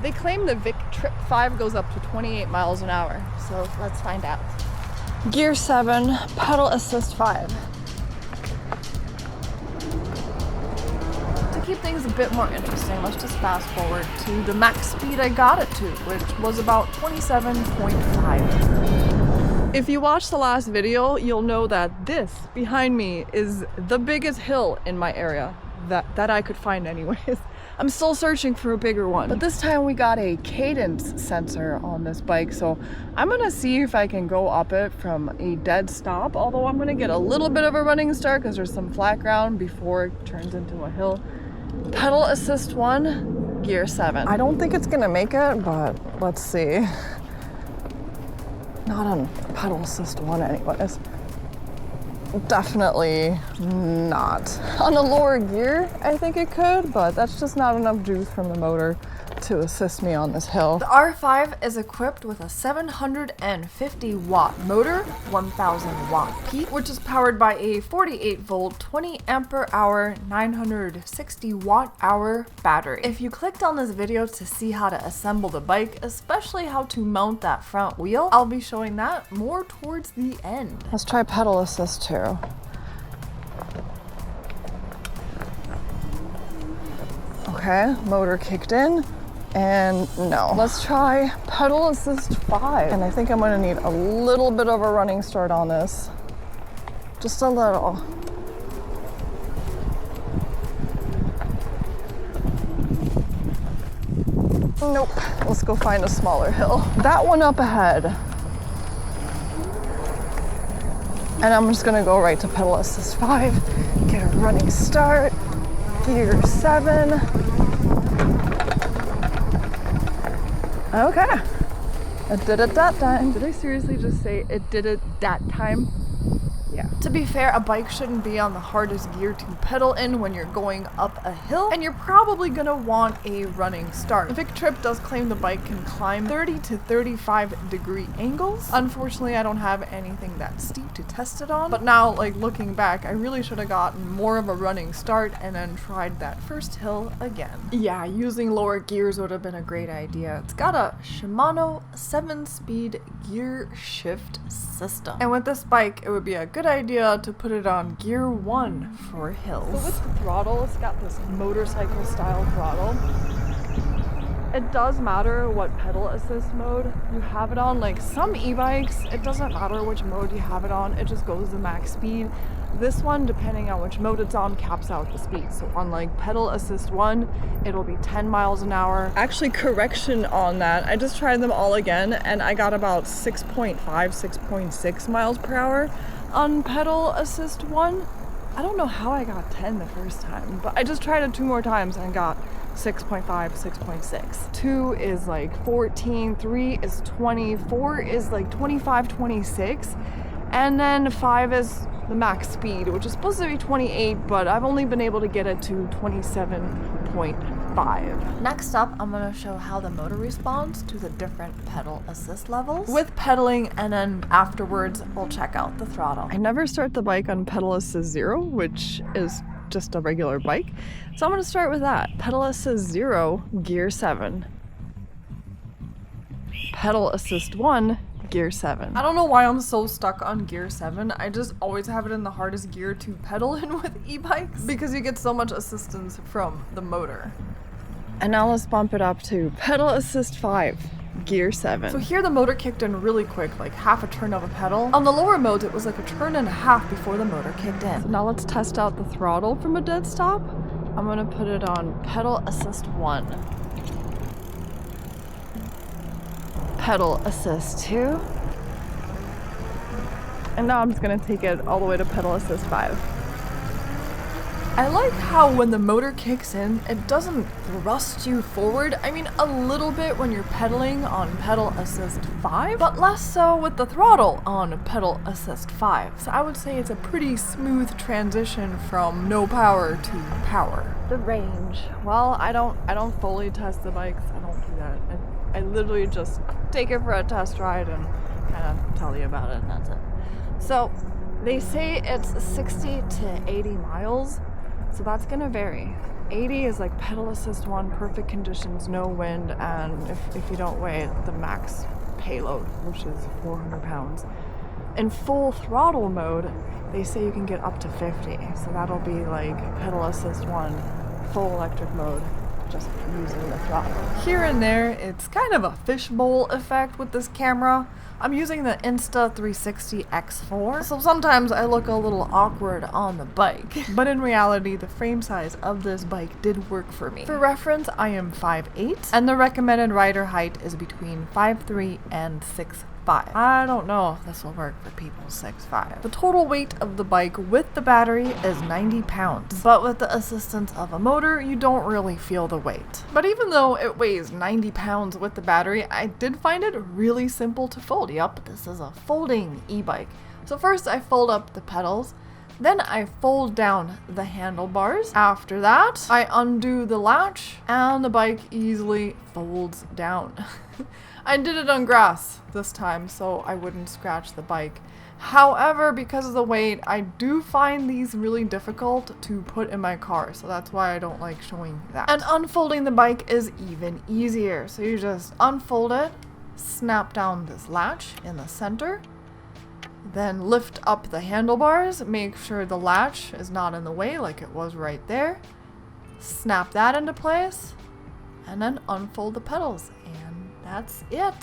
They claim the Victrip R5 goes up to 28 miles an hour, so let's find out. Gear 7, pedal assist 5. To keep things a bit more interesting, let's just fast forward to the max speed I got it to, which was about 27.5. If you watched the last video, you'll know that this behind me is the biggest hill in my area that I could find anyways. I'm still searching for a bigger one, but this time we got a cadence sensor on this bike, so I'm gonna see if I can go up it from a dead stop, although I'm gonna get a little bit of a running start because there's some flat ground before it turns into a hill. Pedal assist 1, gear 7. I don't think it's gonna make it, but let's see. Not on pedal assist 1 anyways. Definitely not. On a lower gear, I think it could, but that's just not enough juice from the motor to assist me on this hill. The R5 is equipped with a 750 watt motor, 1000 watt peak, which is powered by a 48 volt, 20 ampere hour, 960 watt hour battery. If you clicked on this video to see how to assemble the bike, especially how to mount that front wheel, I'll be showing that more towards the end. Let's try pedal assist 2. Okay, motor kicked in. And no. Let's try pedal assist 5. And I think I'm gonna need a little bit of a running start on this. Just a little. Nope. Let's go find a smaller hill. That one up ahead. And I'm just gonna go right to pedal assist 5. Get a running start. Gear 7. Okay, it did it that time. Did I seriously just say it did it that time? Yeah. To be fair, a bike shouldn't be on the hardest gear to pedal in when you're going up a hill, and you're probably gonna want a running start. Victrip does claim the bike can climb 30 to 35 degree angles. Unfortunately, I don't have anything that steep to test it on, but now, like, looking back, I really should have gotten more of a running start and then tried that first hill again. Yeah, using lower gears would have been a great idea. It's got a Shimano 7-speed gear shift system, and with this bike, it would be a good idea to put it on gear 1 for hills. So with the throttle, it's got this motorcycle style throttle. It does matter what pedal assist mode you have it on. Like some e-bikes, it doesn't matter which mode you have it on, it just goes to max speed. This one, depending on which mode it's on, caps out the speed. So on like pedal assist 1, it'll be 10 miles an hour. Actually, correction on that, I just tried them all again and I got about 6.5, 6.6 miles per hour on pedal assist 1. I don't know how I got 10 the first time, but I just tried it 2 more times and got 6.5, 6.6. 2 is like 14, 3 is 20, 4 is like 25, 26, and then 5 is the max speed, which is supposed to be 28, but I've only been able to get it to 27.5. Next up, I'm gonna show how the motor responds to the different pedal assist levels with pedaling, and then afterwards we'll check out the throttle. I never start the bike on pedal assist 0, which is just a regular bike, so I'm gonna start with that. Pedal assist 0, gear 7. Pedal assist 1, gear 7. I don't know why I'm so stuck on gear 7. I just always have it in the hardest gear to pedal in with e-bikes because you get so much assistance from the motor. And now let's bump it up to pedal assist 5, gear 7. So here the motor kicked in really quick, like half a turn of a pedal. On the lower modes, it was like a turn and a half before the motor kicked in. So now let's test out the throttle from a dead stop. I'm gonna put it on pedal assist 1. Pedal assist 2. And now I'm just gonna take it all the way to pedal assist 5. I like how when the motor kicks in, it doesn't thrust you forward. I mean, a little bit when you're pedaling on pedal assist 5, but less so with the throttle on pedal assist 5. So I would say it's a pretty smooth transition from no power to power. The range. Well, I don't fully test the bikes. I don't do that. I literally just take it for a test ride and kind of tell you about it, and that's it. So they say it's 60 to 80 miles. So that's gonna vary. 80 is like pedal assist 1, perfect conditions, no wind, and if you don't weigh the max payload, which is 400 pounds. In full throttle mode, they say you can get up to 50, so that'll be like pedal assist 1, full electric mode, just using the throttle. Here and there, it's kind of a fishbowl effect with this camera. I'm using the Insta360 X4, so sometimes I look a little awkward on the bike. But in reality, the frame size of this bike did work for me. For reference, I am 5'8", and the recommended rider height is between 5'3" and 6'5". I don't know if this will work for people 6'5". The total weight of the bike with the battery is 90 pounds, but with the assistance of a motor, you don't really feel the weight. But even though it weighs 90 pounds with the battery, I did find it really simple to fold. Yup, this is a folding e-bike. So first I fold up the pedals, then I fold down the handlebars. After that, I undo the latch and the bike easily folds down. I did it on grass this time so I wouldn't scratch the bike. However, because of the weight, I do find these really difficult to put in my car, so that's why I don't like showing that. And unfolding the bike is even easier. So you just unfold it, snap down this latch in the center, then lift up the handlebars, make sure the latch is not in the way like it was right there, snap that into place, and then unfold the pedals, and that's it.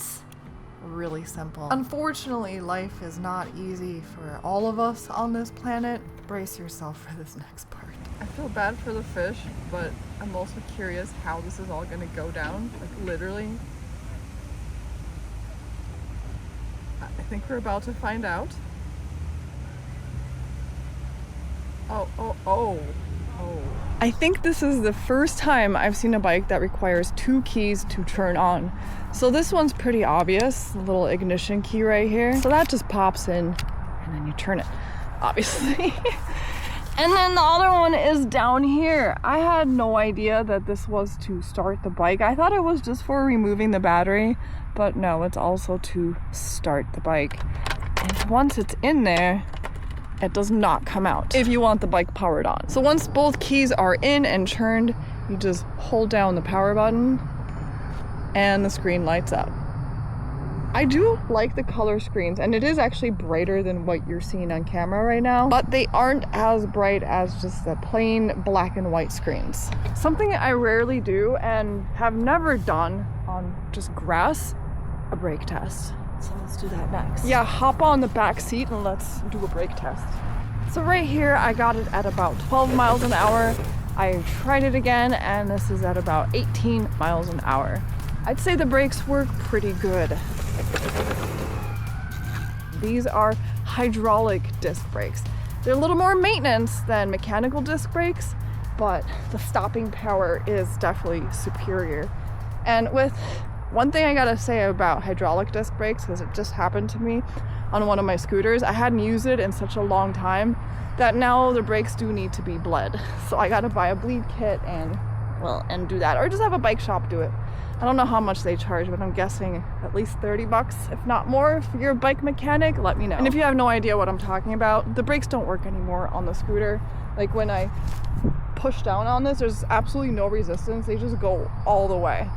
Really simple. Unfortunately, life is not easy for all of us on this planet. Brace yourself for this next part. I feel bad for the fish, but I'm also curious how this is all gonna go down, like literally. I think we're about to find out. Oh. I think this is the first time I've seen a bike that requires 2 keys to turn on. So this one's pretty obvious, the little ignition key right here. So that just pops in and then you turn it, obviously. And then the other one is down here. I had no idea that this was to start the bike. I thought it was just for removing the battery, but no, it's also to start the bike. And once it's in there, it does not come out if you want the bike powered on. So once both keys are in and turned, you just hold down the power button and the screen lights up. I do like the color screens, and it is actually brighter than what you're seeing on camera right now, but they aren't as bright as just the plain black and white screens. Something I rarely do and have never done on just grass, a brake test. So let's do that next. Yeah, hop on the back seat and let's do a brake test. So right here, I got it at about 12 miles an hour. I tried it again, and this is at about 18 miles an hour. I'd say the brakes work pretty good. These are hydraulic disc brakes. They're a little more maintenance than mechanical disc brakes, but the stopping power is definitely superior. And with one thing I gotta say about hydraulic disc brakes, because it just happened to me on one of my scooters, I hadn't used it in such a long time that now the brakes do need to be bled. So I gotta buy a bleed kit and do that, or just have a bike shop do it. I don't know how much they charge, but I'm guessing at least 30 bucks, if not more. If you're a bike mechanic, let me know. And if you have no idea what I'm talking about, the brakes don't work anymore on the scooter. Like when I push down on this, there's absolutely no resistance. They just go all the way.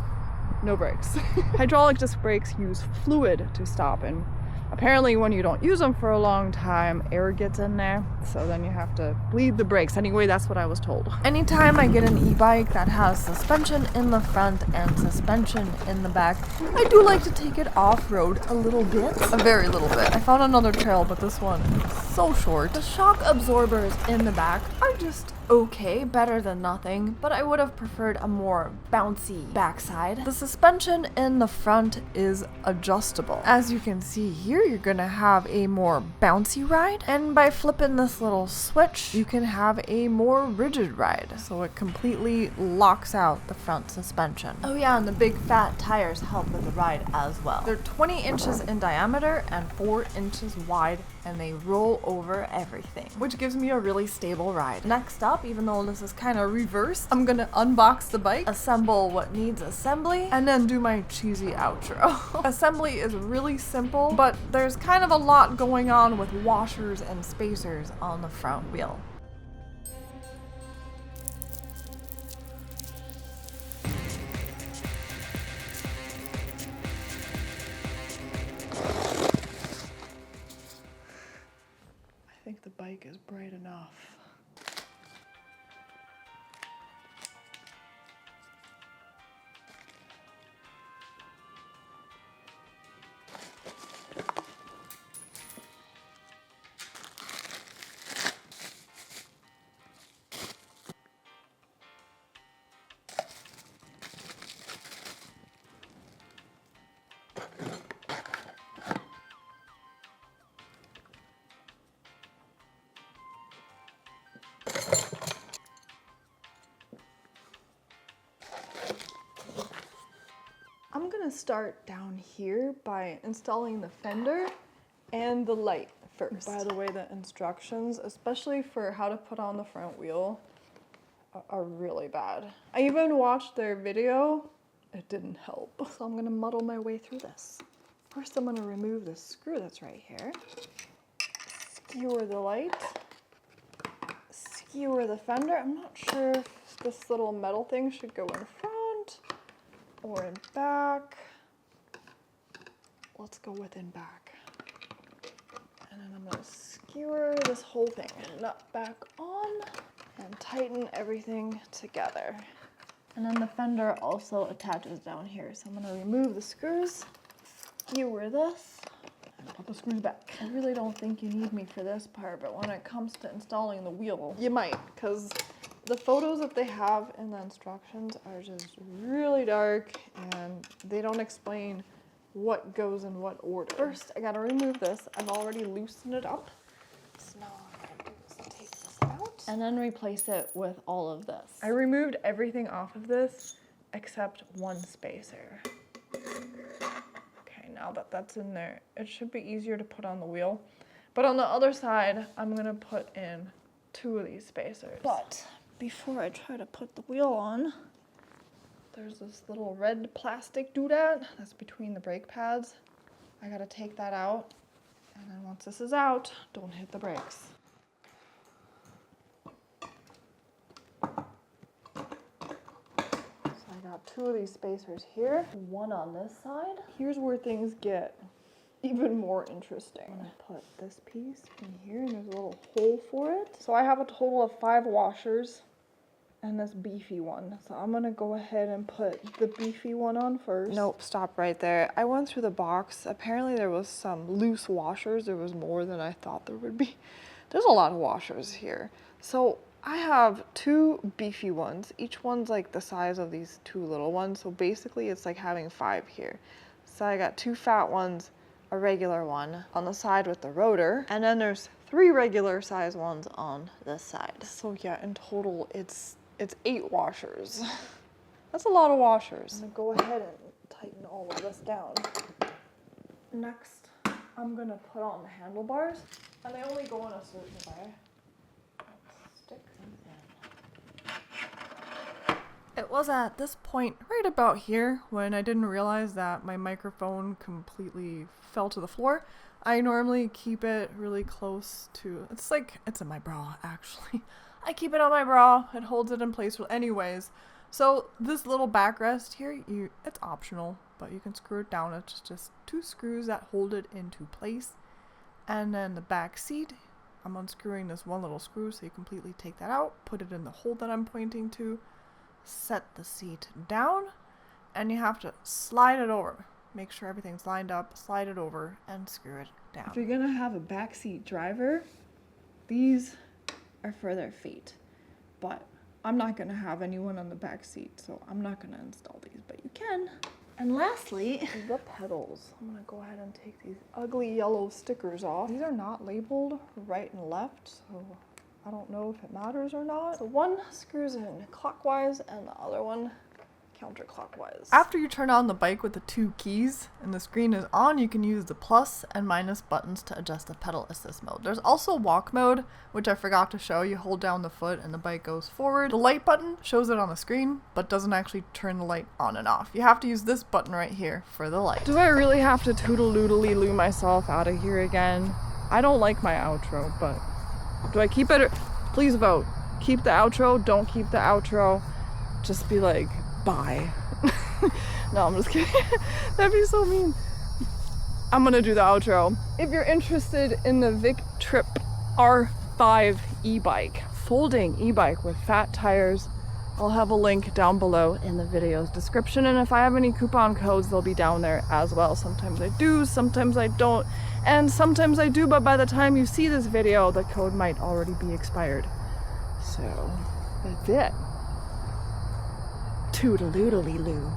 No brakes. Hydraulic disc brakes use fluid to stop, and apparently when you don't use them for a long time, air gets in there, so then you have to bleed the brakes. Anyway, that's what I was told. Anytime I get an e-bike that has suspension in the front and suspension in the back, I do like to take it off-road a little bit. A very little bit. I found another trail, but this one is so short. The shock absorbers in the back are just okay, better than nothing, but I would have preferred a more bouncy backside. The suspension in the front is adjustable. As you can see here, you're gonna have a more bouncy ride, and by flipping this little switch, you can have a more rigid ride, so it completely locks out the front suspension. Oh yeah, and the big fat tires help with the ride as well. They're 20 inches in diameter and 4 inches wide, and they roll over everything, which gives me a really stable ride. Next up, even though this is kind of reverse, I'm gonna unbox the bike, assemble what needs assembly, and then do my cheesy outro. Assembly is really simple, but there's kind of a lot going on with washers and spacers on the front wheel. I'm gonna start down here by installing the fender and the light first. By the way, the instructions, especially for how to put on the front wheel, are really bad. I even watched their video. It didn't help. So I'm gonna muddle my way through this. First, I'm gonna remove this screw that's right here. Skewer the light. Skewer the fender. I'm not sure if this little metal thing should go in front or in back. Let's go with in back. And then I'm gonna skewer this whole thing and nut back on and tighten everything together. And then the fender also attaches down here. So I'm gonna remove the screws, skewer this, and put the screws back. I really don't think you need me for this part, but when it comes to installing the wheel, you might, because the photos that they have in the instructions are just really dark and they don't explain what goes in what order. First, I gotta remove this. I've already loosened it up. So now what I'm gonna do is take this out and then replace it with all of this. I removed everything off of this except one spacer. Okay, now that that's in there, it should be easier to put on the wheel. But on the other side, I'm gonna put in 2 of these spacers. But before I try to put the wheel on, there's this little red plastic doodad that's between the brake pads. I gotta take that out, and then once this is out, don't hit the brakes. So I got 2 of these spacers here, 1 on this side. Here's where things get even more interesting. I'm gonna put this piece in here, and there's a little hole for it. So I have a total of 5 washers and this beefy one. So I'm gonna go ahead and put the beefy one on first. Nope, stop right there. I went through the box. Apparently there was some loose washers. There was more than I thought there would be. There's a lot of washers here. So I have 2 beefy ones. Each one's like the size of these 2 little ones. So basically it's like having 5 here. So I got 2 fat ones, a regular one on the side with the rotor, and then there's 3 regular size ones on this side. So yeah, in total it's 8 washers. That's a lot of washers. I'm gonna go ahead and tighten all of this down. Next, I'm gonna put on the handlebars, and they only go in a certain way. Let's stick them in. It was at this point, right about here, when I didn't realize that my microphone completely fell to the floor. I normally keep it really close to, it's in my bra actually. I keep it on my bra, it holds it in place anyways. So this little backrest here, it's optional, but you can screw it down. It's just 2 screws that hold it into place. And then the back seat, I'm unscrewing this one little screw so you completely take that out, put it in the hole that I'm pointing to, set the seat down, and you have to slide it over. Make sure everything's lined up, slide it over, and screw it down. If you're gonna have a backseat driver, these are for their feet, but I'm not gonna have anyone on the back seat, so I'm not gonna install these, but you can. And lastly, the pedals. I'm gonna go ahead and take these ugly yellow stickers off. These are not labeled right and left, so I don't know if it matters or not. So one screws in clockwise and the other one counterclockwise. After you turn on the bike with the 2 keys and the screen is on, you can use the plus and minus buttons to adjust the pedal assist mode. There's also walk mode, which I forgot to show. You hold down the foot and the bike goes forward. The light button shows it on the screen, but doesn't actually turn the light on and off. You have to use this button right here for the light. Do I really have to toodle-doodly-loo myself out of here again? I don't like my outro, but do I keep it? Please vote. Keep the outro, don't keep the outro. Just be like, bye. No, I'm just kidding. That'd be so mean. I'm gonna do the outro. If you're interested in the Victrip R5 e-bike, folding e-bike with fat tires, I'll have a link down below in the video's description, and if I have any coupon codes, they'll be down there as well. Sometimes I do, sometimes I don't, and sometimes I do, but by the time you see this video, the code might already be expired. So, that's it. Toodaloo-loo.